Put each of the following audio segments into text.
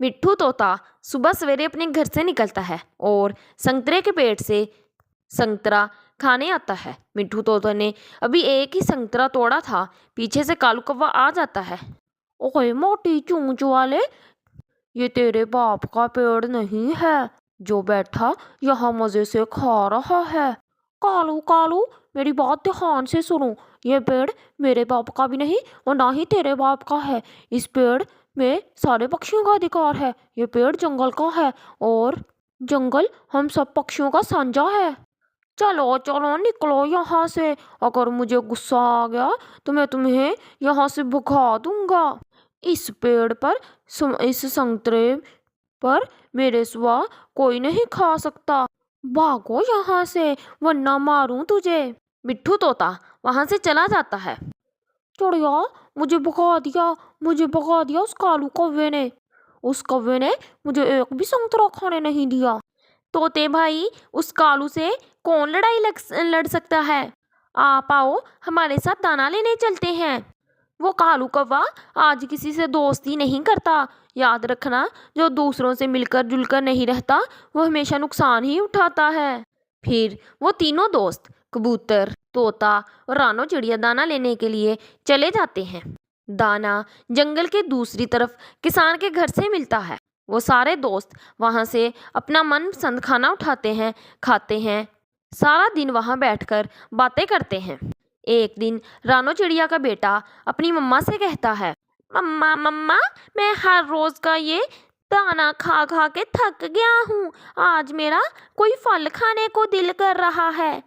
मिट्ठू तोता सुबह सवेरे अपने घर से निकलता है और संतरे के पेड़ से संतरा खाने आता है। मिट्ठू तोता ने अभी एक ही संतरा तोड़ा था, पीछे से कालू कौवा आ जाता है। ओए मोटी चोंच वाले, ये तेरे बाप का पेड़ नहीं है जो बैठा यहाँ मजे से खा रहा है। कालू कालू, मेरी बात ध्यान से सुनो, ये पेड़ मेरे बाप का भी नहीं और ना ही तेरे बाप का है। इस पेड़ में सारे पक्षियों का अधिकार है। ये पेड़ जंगल का है और जंगल हम सब पक्षियों का साझा है। चलो चलो निकलो यहाँ से, अगर मुझे गुस्सा आ गया तो मैं तुम्हें यहाँ से भगा दूंगा। इस पेड़ पर इस संतरे पर मेरे सिवा कोई नहीं खा सकता। भागो यहाँ से वरना मारूं तुझे। मिट्ठू तोता वहां से चला जाता है। चिड़िया, मुझे भगा दिया उस कालू कौवे ने। उस कौवे ने मुझे एक भी संतरा खाने नहीं दिया। तोते भाई, उस कालू से कौन लड़ सकता है? आप आओ हमारे साथ दाना लेने चलते हैं। वो कालू कौवा आज किसी से दोस्ती नहीं करता। याद रखना, जो दूसरों से मिलकर जुलकर नहीं रहता वो हमेशा नुकसान ही उठाता है। फिर वो तीनों दोस्त कबूतर, तोता और रानो चिड़िया दाना लेने के लिए चले जाते हैं। दाना जंगल के दूसरी तरफ किसान के घर से मिलता है। वो सारे दोस्त वहां से अपना मनपसंद खाना उठाते हैं, खाते हैं, सारा दिन वहां बैठकर बातें करते हैं। एक दिन रानो चिड़िया का बेटा अपनी मम्मा से कहता है, मम्मा मम्मा, मैं हर रोज का ये दाना खा खा के थक गया हूँ। आज मेरा कोई फल खाने को दिल कर रहा है।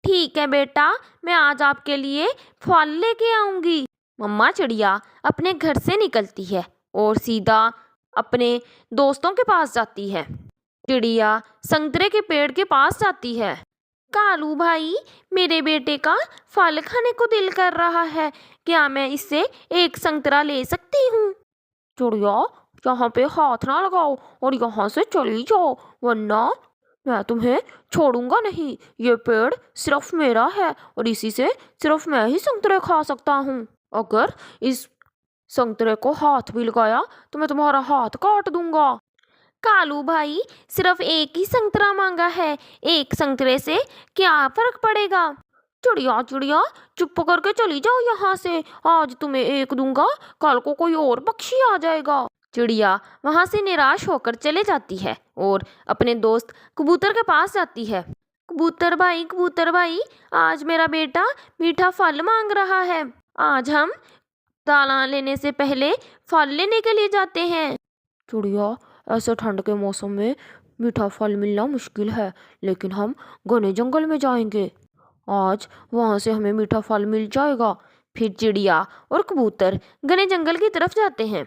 ठीक है बेटा, मैं आज आपके लिए फल लेके आऊंगी। मम्मा चिड़िया अपने घर से निकलती है और सीधा अपने दोस्तों के पास जाती है। चिड़िया संतरे के पेड़ के पास जाती है। कालू भाई, मेरे बेटे का फल खाने को दिल कर रहा है, क्या मैं इससे एक संतरा ले सकती हूँ? चिड़िया, यहाँ पे हाथ ना लगाओ और यहाँ से चली जाओ, वरना मैं तुम्हें छोड़ूंगा नहीं। ये पेड़ सिर्फ मेरा है और इसी से सिर्फ मैं ही संतरे खा सकता हूँ। अगर इस संतरे को हाथ भी लगाया तो मैं तुम्हारा हाथ काट दूंगा। कालू भाई, सिर्फ एक ही संतरा मांगा है, एक संतरे से क्या फर्क पड़ेगा? चिड़िया चिड़िया, चुप करके चली जाओ यहाँ से। आज तुम्हें एक दूंगा, कल को कोई और पक्षी आ जाएगा। चिड़िया वहां से निराश होकर चले जाती है और अपने दोस्त कबूतर के पास जाती है। कबूतर भाई, आज मेरा बेटा मीठा फल मांग रहा है। आज हम दाना लेने से पहले फल लेने के लिए जाते हैं। चिड़िया, ऐसे ठंड के मौसम में मीठा फल मिलना मुश्किल है, लेकिन हम घने जंगल में जाएंगे। आज वहां से हमें मीठा फल मिल जाएगा। फिर चिड़िया और कबूतर घने जंगल की तरफ जाते हैं।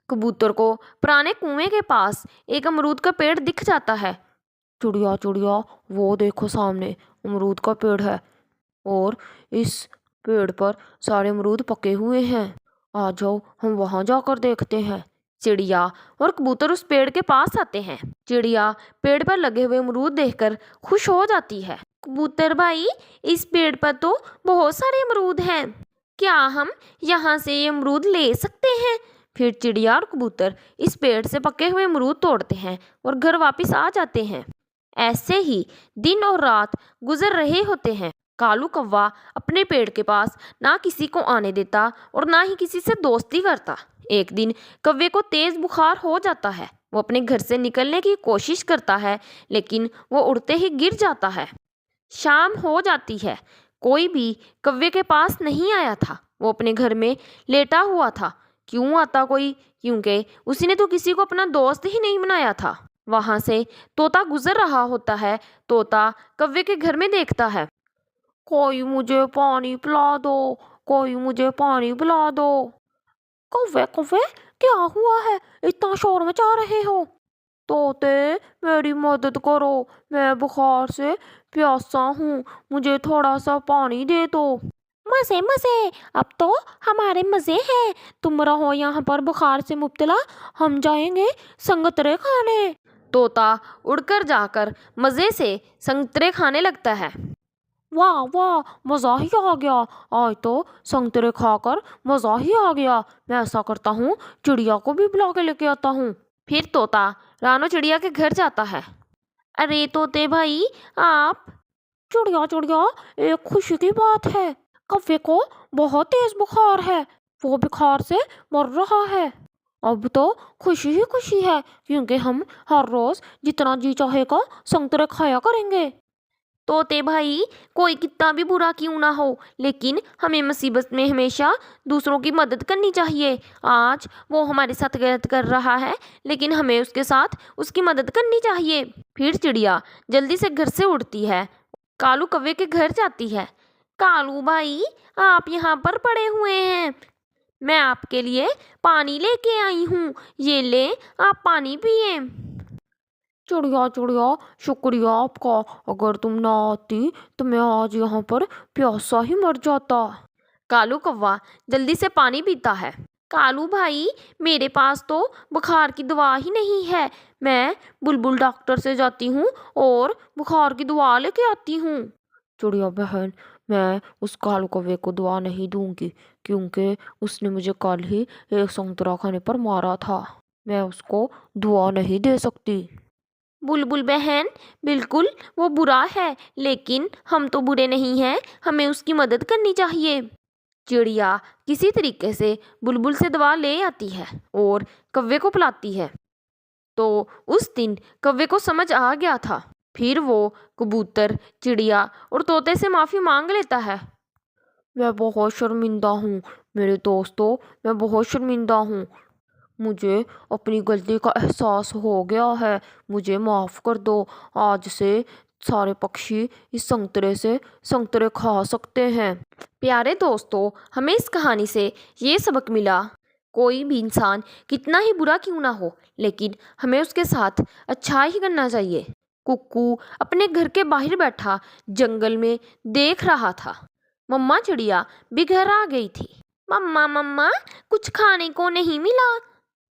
कबूतर को पुराने कुएं के पास एक अमरूद का पेड़ दिख जाता है। चिड़िया चिड़िया, वो देखो सामने अमरूद का पेड़ है और इस पेड़ पर सारे अमरूद पके हुए हैं। आ जाओ, हम वहां जाकर देखते हैं। चिड़िया और कबूतर उस पेड़ के पास आते हैं। चिड़िया पेड़ पर लगे हुए अमरूद देखकर खुश हो जाती है। कबूतर भाई, इस पेड़ पर तो बहुत सारे अमरूद हैं, क्या हम यहाँ से ये अमरूद ले सकते हैं? फिर चिड़िया और कबूतर इस पेड़ से पके हुए अमरूद तोड़ते हैं और घर वापस आ जाते हैं। ऐसे ही दिन और रात गुजर रहे होते हैं। कालू कौवा अपने पेड़ के पास ना किसी को आने देता और ना ही किसी से दोस्ती करता। एक दिन कौवे को तेज बुखार हो जाता है। वो अपने घर से निकलने की कोशिश करता है, लेकिन वो उड़ते ही गिर जाता है। शाम हो जाती है, कोई भी कौवे के पास नहीं आया था। वो अपने घर में लेटा हुआ था। क्यों आता कोई? क्योंकि उसने तो किसी को अपना दोस्त ही नहीं बनाया था। वहां से तोता गुजर रहा होता है। तोता कौवे के घर में देखता है। कोई मुझे पानी पिला दो, कोई मुझे पानी पिला दो। कौवे कौवे, क्या हुआ है, इतना शोर मचा रहे हो? तोते, मेरी मदद करो, मैं बुखार से प्यासा हूँ, मुझे थोड़ा सा पानी दे दो। मजे मजे, अब तो हमारे मजे हैं। तुम रहो यहाँ पर बुखार से मुब्तला, हम जाएंगे संतरे खाने। तोता उड़कर जाकर मजे से संतरे खाने लगता है। वाह वाह, मज़ा ही आ गया, आज तो संतरे खाकर मज़ा ही आ गया। मैं ऐसा करता हूँ, चिड़िया को भी बुला के लेके आता हूँ। फिर तोता रानो चिड़िया के घर जाता है। अरे तोते भाई आप। चिड़िया चिड़िया, एक खुशी की बात है, कव्वे को बहुत तेज बुखार है, वो बुखार से मर रहा है। अब तो खुशी ही खुशी है, क्योंकि हम हर रोज जितना जी चाहेगा संतरे खाया करेंगे। तोते भाई, कोई कितना भी बुरा क्यों ना हो, लेकिन हमें मुसीबत में हमेशा दूसरों की मदद करनी चाहिए। आज वो हमारे साथ गलत कर रहा है, लेकिन हमें उसके साथ उसकी मदद करनी चाहिए। फिर चिड़िया जल्दी से घर से उड़ती है, कालू कौवे के घर जाती है। कालू भाई, आप यहाँ पर पड़े हुए हैं, मैं आपके लिए पानी लेके आई हूँ, ये ले आप पानी पिए। चिड़िया चिड़िया, शुक्रिया आपका, अगर तुम ना आती तो मैं आज यहाँ पर प्यासा ही मर जाता। कालू कौवा जल्दी से पानी पीता है। कालू भाई, मेरे पास तो बुखार की दवा ही नहीं है, मैं बुलबुल डॉक्टर से जाती हूँ और बुखार की दवा लेके आती हूँ। चिड़िया बहन, मैं उस कालू कौवे को दवा नहीं दूंगी, क्योंकि उसने मुझे कल ही एक संतरा खाने पर मारा था, मैं उसको दवा नहीं दे सकती। बुलबुल बहन, बिल्कुल वो बुरा है, लेकिन हम तो बुरे नहीं हैं, हमें उसकी मदद करनी चाहिए। चिड़िया किसी तरीके से बुलबुल से दवा ले आती है और कौवे को पिलाती है। तो उस दिन कौवे को समझ आ गया था। फिर वो कबूतर, चिड़िया और तोते से माफ़ी मांग लेता है। मैं बहुत शर्मिंदा हूँ मेरे दोस्तों, मैं बहुत शर्मिंदा हूँ, मुझे अपनी गलती का एहसास हो गया है, मुझे माफ़ कर दो। आज से सारे पक्षी इस संतरे से संतरे खा सकते हैं। प्यारे दोस्तों, हमें इस कहानी से ये सबक मिला, कोई भी इंसान कितना ही बुरा क्यों ना हो, लेकिन हमें उसके साथ अच्छा ही करना चाहिए। कुक्कू अपने घर के बाहर बैठा जंगल में देख रहा था। मम्मा चिड़िया भी घर आ गई थी। मम्मा मम्मा, कुछ खाने को नहीं मिला।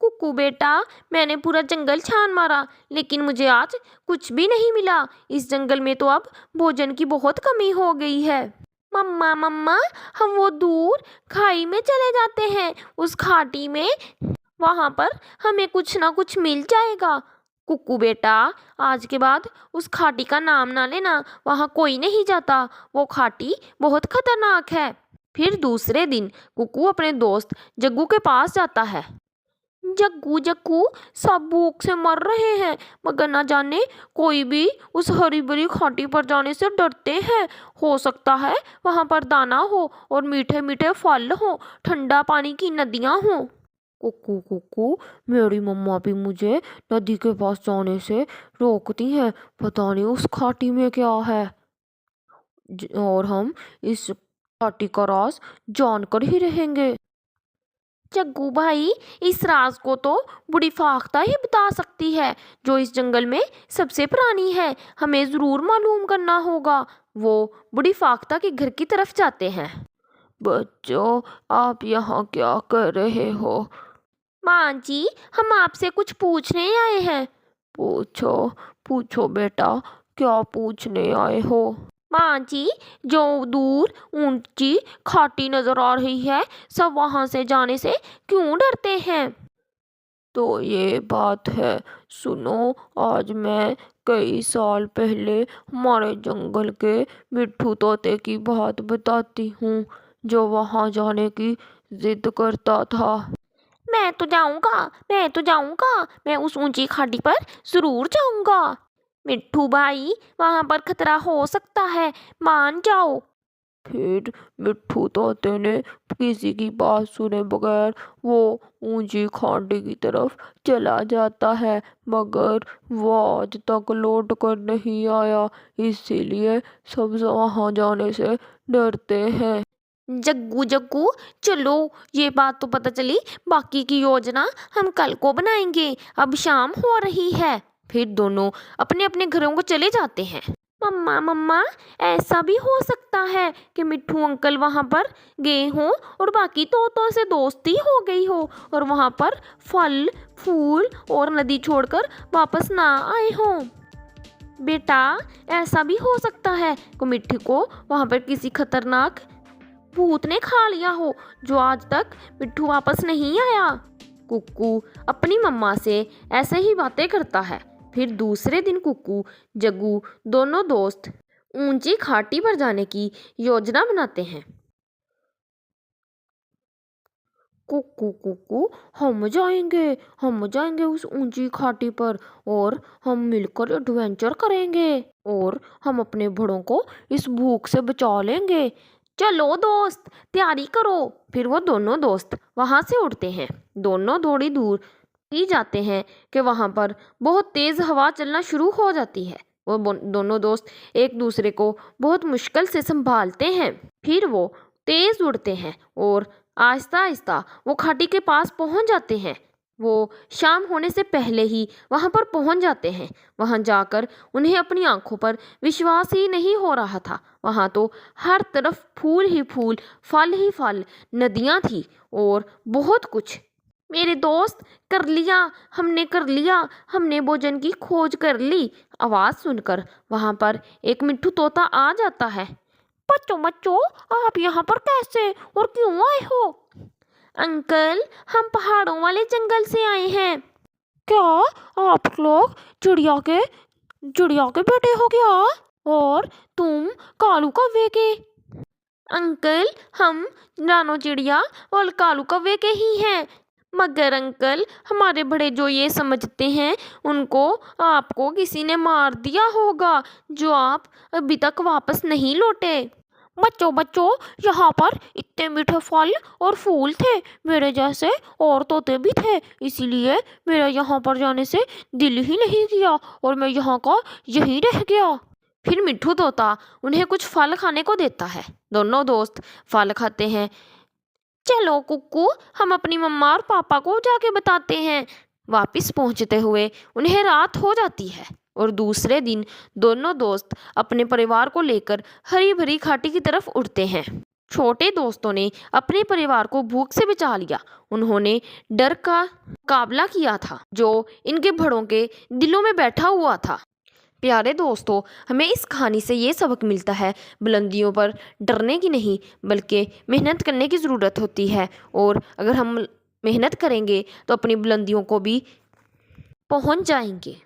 कुक्कू बेटा, मैंने पूरा जंगल छान मारा, लेकिन मुझे आज कुछ भी नहीं मिला, इस जंगल में तो अब भोजन की बहुत कमी हो गई है। मम्मा मम्मा, हम वो दूर खाई में चले जाते हैं, उस खाटी में, वहाँ पर हमें कुछ ना कुछ मिल जाएगा। कुक्कू बेटा, आज के बाद उस खाटी का नाम ना लेना, वहाँ कोई नहीं जाता, वो खाटी बहुत खतरनाक है। फिर दूसरे दिन कुक्कू अपने दोस्त जग्गू के पास जाता है। जग्गू जग्गू, सब भूख से मर रहे हैं, मगर ना जाने कोई भी उस हरी भरी खाटी पर जाने से डरते हैं। हो सकता है वहाँ पर दाना हो और मीठे मीठे फल हो, ठंडा पानी की नदियाँ हो। कुक्कू कुक्कू, मेरी मम्मा भी मुझे नदी के पास जाने से रोकती हैं, पता नहीं उस खाटी में क्या है, और हम इस खाटी का राज जानकर ही रहेंगे। जग्गू भाई, इस राज को तो बूढ़ी फाख्ता ही बता सकती है, जो इस जंगल में सबसे पुरानी है, हमें ज़रूर मालूम करना होगा। वो बूढ़ी फाख्ता के घर की तरफ जाते हैं। बच्चों, आप यहाँ क्या कर रहे हो? माँ जी, हम आपसे कुछ पूछने आए हैं। पूछो पूछो बेटा, क्या पूछने आए हो? माँ जी, जो दूर ऊंची खाटी नजर आ रही है, सब वहां से जाने से क्यों डरते हैं? तो ये बात है, सुनो, आज मैं कई साल पहले हमारे जंगल के मिट्ठू तोते की बात बताती हूँ, जो वहाँ जाने की जिद करता था। मैं तो जाऊंगा, मैं तो जाऊंगा, मैं उस ऊंची खाटी पर जरूर जाऊंगा। मिट्ठू भाई, वहां पर खतरा हो सकता है, मान जाओ। फिर मिट्ठू तोते ने किसी की बात सुने बगैर वो ऊंची खाटी की तरफ चला जाता है, मगर वो आज तक लौट कर नहीं आया, इसीलिए सब वहां जाने से डरते हैं। जग्गू जग्गू, चलो, ये बात तो पता चली, बाकी की योजना हम कल को बनाएंगे, अब शाम हो रही है। फिर दोनों अपने अपने घरों को चले जाते हैं। मम्मा मम्मा, ऐसा भी हो सकता है कि मिट्ठू अंकल वहाँ पर गए हों और बाकी तोतों से दोस्ती हो गई हो और वहाँ पर फल फूल और नदी छोड़कर वापस ना आए हों। बेटा, ऐसा भी हो सकता है कि मिट्ठू को वहाँ पर किसी खतरनाक भूत ने खा लिया हो, जो आज तक मिट्ठू वापस नहीं आया। कुक्कू अपनी मम्मा से ऐसे ही बातें करता है। फिर दूसरे दिन कुक्कू जग्गू दोनों दोस्त ऊंची घाटी पर जाने की योजना बनाते हैं। कुक्कू कुक्कू हम जाएंगे उस ऊंची घाटी पर, और हम मिलकर एडवेंचर करेंगे, और हम अपने बड़ों को इस भूख से बचा लेंगे। चलो दोस्त, तैयारी करो। फिर वो दोनों दोस्त वहां से उड़ते हैं। दोनों थोड़ी दूर ही जाते हैं कि वहां पर बहुत तेज हवा चलना शुरू हो जाती है। वो दोनों दोस्त एक दूसरे को बहुत मुश्किल से संभालते हैं। फिर वो तेज उड़ते हैं और आहिस्ता आहिस्ता वो घाटी के पास पहुंच जाते हैं। वो शाम होने से पहले ही वहां पर पहुंच जाते हैं। वहां जाकर उन्हें अपनी आंखों पर विश्वास ही नहीं हो रहा था। वहां तो हर तरफ फूल ही फूल, फल ही फल, नदियां थी और बहुत कुछ। मेरे दोस्त, कर लिया, हमने कर लिया, हमने भोजन की खोज कर ली। आवाज सुनकर वहां पर एक मिट्ठू तोता आ जाता है। बच्चों बच्चों, आप यहाँ पर कैसे और क्यों आए हो? अंकल, हम पहाड़ों वाले जंगल से आए हैं। क्या आप लोग चिड़िया के बेटे हो क्या? और तुम कालू कौवे के? अंकल, हम रानो चिड़िया और कालू कौवे के ही हैं। मगर अंकल, हमारे बड़े जो ये समझते हैं उनको आपको किसी ने मार दिया होगा, जो आप अभी तक वापस नहीं लौटे। बच्चों बच्चों, यहाँ पर इतने मीठे फल और फूल थे, मेरे जैसे और तोते भी थे, इसीलिए मेरा यहाँ पर जाने से दिल ही नहीं किया और मैं यहाँ का यहीं रह गया। फिर मिट्ठू तोता उन्हें कुछ फल खाने को देता है। दोनों दोस्त फल खाते हैं। चलो कुक्कू, हम अपनी मम्मा और पापा को जाके बताते हैं। वापिस पहुंचते हुए उन्हें रात हो जाती है और दूसरे दिन दोनों दोस्त अपने परिवार को लेकर हरी भरी घाटी की तरफ उड़ते हैं। छोटे दोस्तों ने अपने परिवार को भूख से बचा लिया। उन्होंने डर का मुकाबला किया था जो इनके बड़ों के दिलों में बैठा हुआ था। प्यारे दोस्तों, हमें इस कहानी से ये सबक मिलता है, बुलंदियों पर डरने की नहीं बल्कि मेहनत करने की ज़रूरत होती है, और अगर हम मेहनत करेंगे तो अपनी बुलंदियों को भी पहुंच जाएंगे।